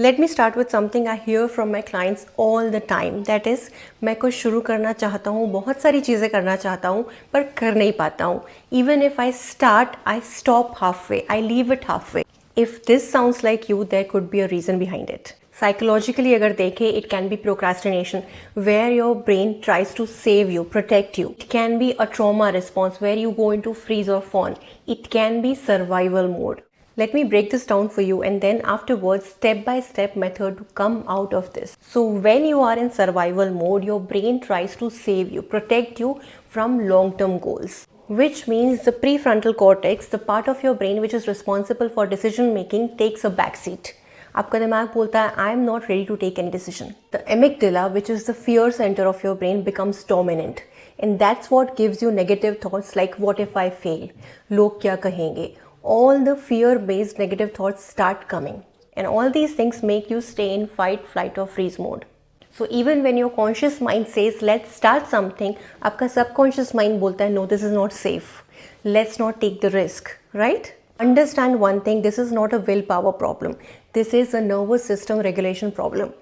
Let me start with something I hear from my clients all the time. That is, मैं कुछ शुरू करना चाहता हूँ, बहुत सारी चीज़ें करना चाहता हूँ, पर कर नहीं पाता हूँ. Even if I start, I stop halfway. I leave it halfway. If this sounds like you, there could be a reason behind it. Psychologically अगर देखें, it can be procrastination, where your brain tries to save you, protect you. It can be a trauma response, where you go into freeze or fawn. It can be survival mode. Let me break this down for you and then afterwards step-by-step method to come out of this. So when you are in survival mode, your brain tries to save you, protect you from long-term goals. Which means the prefrontal cortex, the part of your brain which is responsible for decision making, takes a backseat. आपका दिमाग बोलता है I am not ready to take any decision. The amygdala, which is the fear center of your brain, becomes dominant. And that's what gives you negative thoughts like what if I fail? लोग क्या कहेंगे? All the fear-based negative thoughts start coming. And all these things make you stay in fight, flight or freeze mode. So even when your conscious mind says let's start something, आपका subconscious mind बोलता है no, this is not safe. Let's not take the risk, right? Understand one thing, this is not a willpower problem. This is a nervous system regulation problem.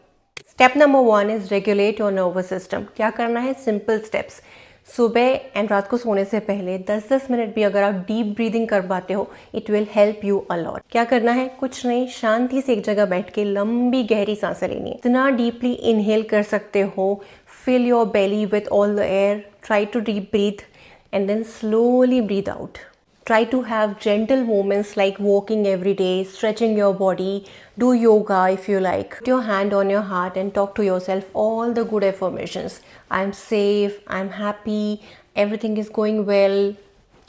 Step number 1 is regulate your nervous system. क्या करना है? Simple steps. सुबह and रात को सोने से पहले 10-10 minute भी अगर आप डीप ब्रीदिंग कर पाते हो, it will help you a lot. क्या करना है? कुछ नहीं, शांति से एक जगह बैठ के लंबी गहरी सांसें लेनी है. इतना डीपली इनहेल कर सकते हो, fill your belly with all the air, try to deep breath and then slowly breathe out. Try to have gentle movements like walking every day, stretching your body, do yoga if you like. Put your hand on your heart and talk to yourself all the good affirmations. I'm safe, I'm happy, everything is going well,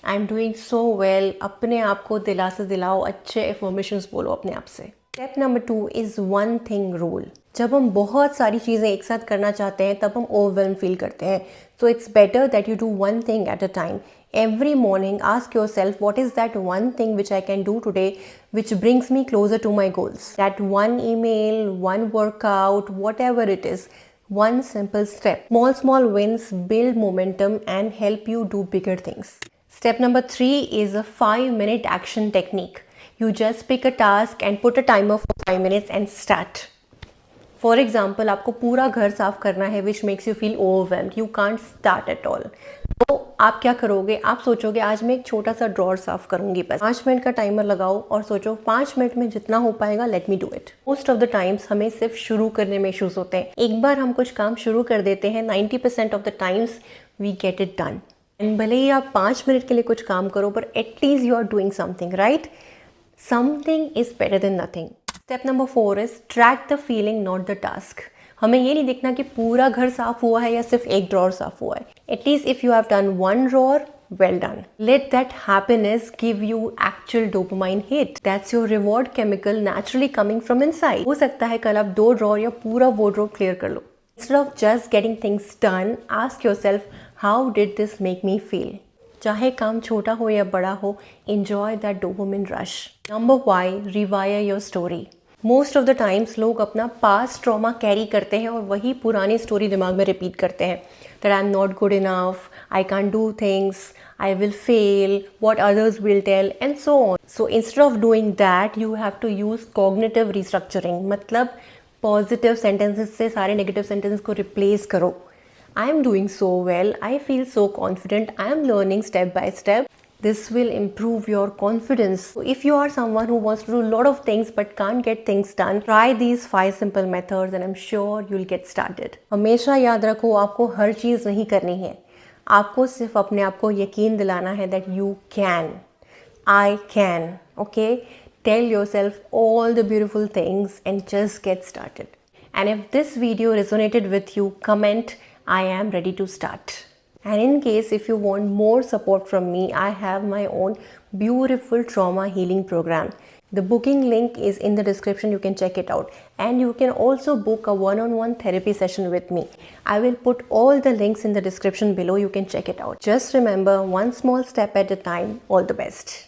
I'm doing so well. अपने आप को दिलासा दिलाओ, अच्छे affirmations बोलो अपने आप से. Step number 2 is one thing rule. जब हम बहुत सारी चीज़ें एक साथ करना चाहते हैं तब हम ओवरवेल्म फील करते हैं. So it's better that you do one thing at a time. Every morning ask yourself what is that one thing which I can do today which brings me closer to my goals. That one email, one workout, whatever it is. One simple step. Small wins build momentum and help you do bigger things. Step number 3 is a 5-minute action technique. You just pick a task and put a timer for 5 minutes and start. For example, आपको पूरा घर साफ करना है which makes you feel overwhelmed. You can't start at all. तो आप क्या करोगे? आप सोचोगे आज मैं एक छोटा सा ड्रॉर साफ करूंगी बस. 5 मिनट का टाइमर लगाओ और सोचो 5 मिनट में जितना हो पाएगा let me do it. Most of the times हमें सिर्फ शुरू करने में इश्यूज होते हैं. एक बार हम कुछ काम शुरू कर देते हैं 90% of the times we get it done. And भले ही आप 5 मिनट के लिए कुछ काम करो पर at least you are doing something, right? Something is better than nothing. Step number 4 is track the feeling not the task. हमें ये नहीं देखना कि पूरा घर साफ हुआ है या सिर्फ एक ड्रॉर साफ हुआ है. At least if you have done one drawer, well done. Let that happiness give you actual dopamine hit. That's your reward chemical naturally coming from inside. हो सकता है कल आप 2 ड्रॉर या पूरा wardrobe क्लियर कर लो. Instead of just getting things done, ask yourself, how did this make me feel? चाहे काम छोटा हो या बड़ा हो, enjoy that dopamine rush. Number Y, rewire your story. Most of the times लोग अपना पास्ट ट्रॉमा कैरी करते हैं और वही पुरानी स्टोरी दिमाग में रिपीट करते हैं. That I am not good enough, I can do things, I will fail, what others will tell and so on. So instead of doing that you have to use cognitive restructuring. मतलब positive sentences से सारे negative sentences को replace करो. I am doing so well, I feel so confident, I am learning step by step. This will improve your confidence. So if you are someone who wants to do a lot of things but can't get things done, try these 5 simple methods and I'm sure you'll get started. हमेशा याद रखो आपको हर चीज़ नहीं करनी है. आपको सिर्फ अपने आप को यकीन दिलाना है that you can. I can. Okay? Tell yourself all the beautiful things and just get started. And if this video resonated with you, comment I am ready to start. And in case if you want more support from me, I have my own beautiful trauma healing program. The booking link is in the description, you can check it out. And you can also book a one-on-one therapy session with me. I will put all the links in the description below, you can check it out. Just remember, one small step at a time. All the best.